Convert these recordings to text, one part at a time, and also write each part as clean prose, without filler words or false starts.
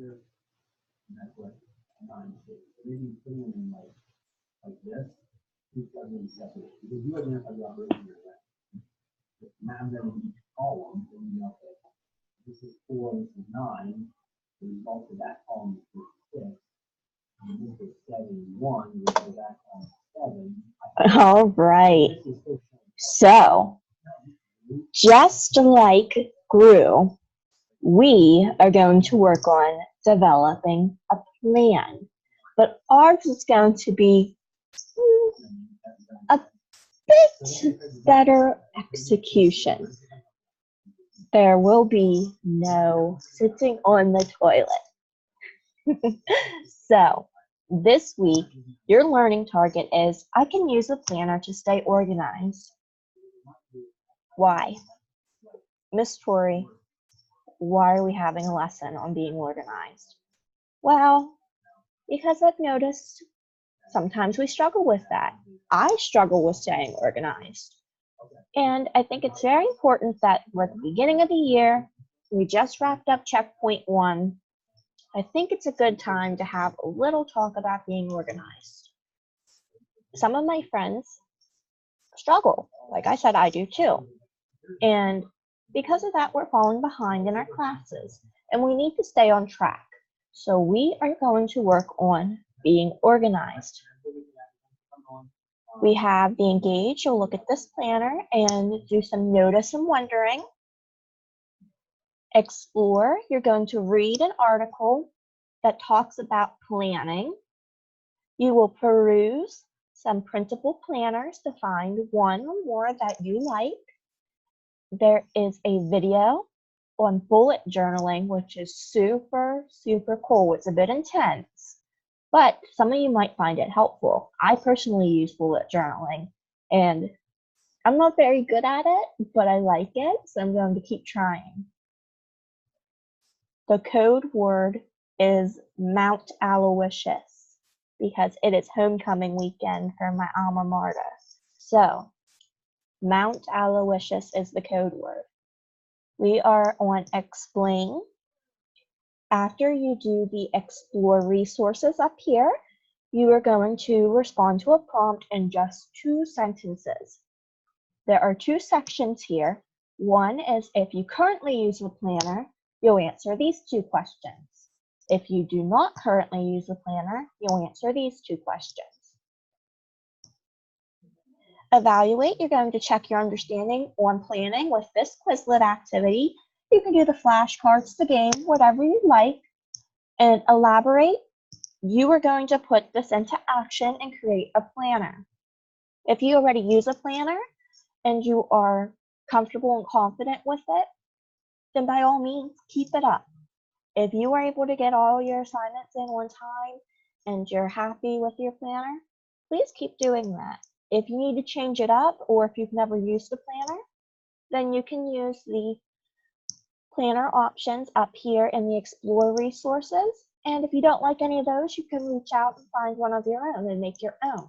And that's what 9 6. Maybe put them in like this. These guys are separate because you identify the operation here. Now I'm going to each column, and you know that this is 4, this is 9. The result of that column is 6. And this is 7 1. The result of that column is 7. All right. So, just like GREW, we are going to work on developing a plan, but ours is going to be a bit better execution. There will be no sitting on the toilet. So, this week, your learning target is I can use a planner to stay organized. Why? Miss Tori, why are we having a lesson on being organized? Well, because I've noticed sometimes we struggle with that. I struggle with staying organized. And I think it's very important that we're at the beginning of the year. We just wrapped up checkpoint 1. I think it's a good time to have a little talk about being organized. Some of my friends struggle. Like I said, I do too. And because of that, we're falling behind in our classes, and we need to stay on track. So we are going to work on being organized. We have the Engage. You'll look at this planner and do some notice and wondering. Explore. You're going to read an article that talks about planning. You will peruse some printable planners to find one or more that you like. There is a video on bullet journaling, which is super, super cool. It's a bit intense, but some of you might find it helpful. I personally use bullet journaling, and I'm not very good at it, but I like it, so I'm going to keep trying. The code word is Mount Aloysius because it is homecoming weekend for my alma mater. So, Mount Aloysius is the code word. We are on Explain. After you do the Explore resources up here, you are going to respond to a prompt in just 2 sentences. There are 2 sections here. One is if you currently use a planner, you'll answer these 2 questions. If you do not currently use a planner, you'll answer these 2 questions. Evaluate, you're going to check your understanding on planning with this Quizlet activity. You can do the flashcards, the game, whatever you like. And elaborate, you are going to put this into action and create a planner. If you already use a planner and you are comfortable and confident with it, then by all means, keep it up. If you are able to get all your assignments in on time and you're happy with your planner, please keep doing that. If you need to change it up, or if you've never used a planner, then you can use the planner options up here in the Explore resources. And if you don't like any of those, you can reach out and find one of your own and make your own.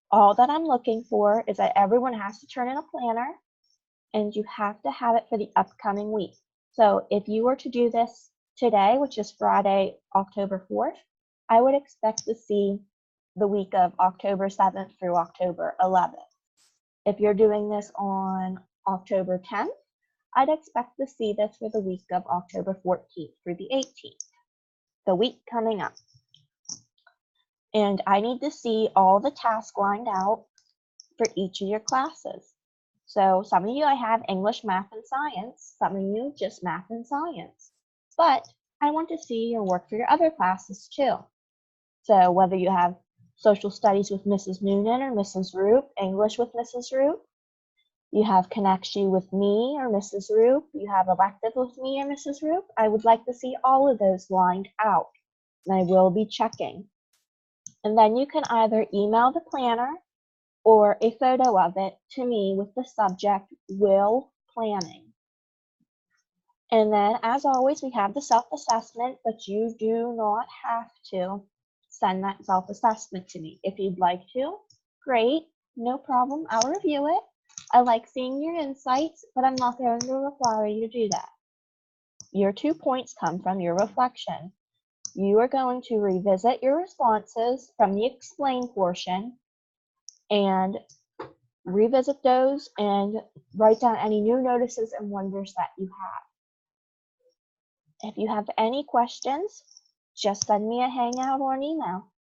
All that I'm looking for is that everyone has to turn in a planner, and you have to have it for the upcoming week. So if you were to do this today, which is Friday, October 4th, I would expect to see the week of October 7th through October 11th. If you're doing this on October 10th, I'd expect to see this for the week of October 14th through the 18th, the week coming up. And I need to see all the tasks lined out for each of your classes. So some of you I have English, math, and science. Some of you just math and science. But I want to see your work for your other classes too. So whether you have Social Studies with Mrs. Noonan or Mrs. Roop, English with Mrs. Roop, you have Connection with me or Mrs. Roop, you have Elective with me or Mrs. Roop, I would like to see all of those lined out, and I will be checking. And then you can either email the planner or a photo of it to me with the subject WIL planning. And then, as always, we have the self-assessment, but you do not have to send that self-assessment to me. If you'd like to, great, no problem, I'll review it. I like seeing your insights, but I'm not going to require you to do that. your 2 points come from your reflection. You are going to revisit your responses from the explain portion and revisit those and write down any new notices and wonders that you have. If you have any questions, just send me a hangout or an email.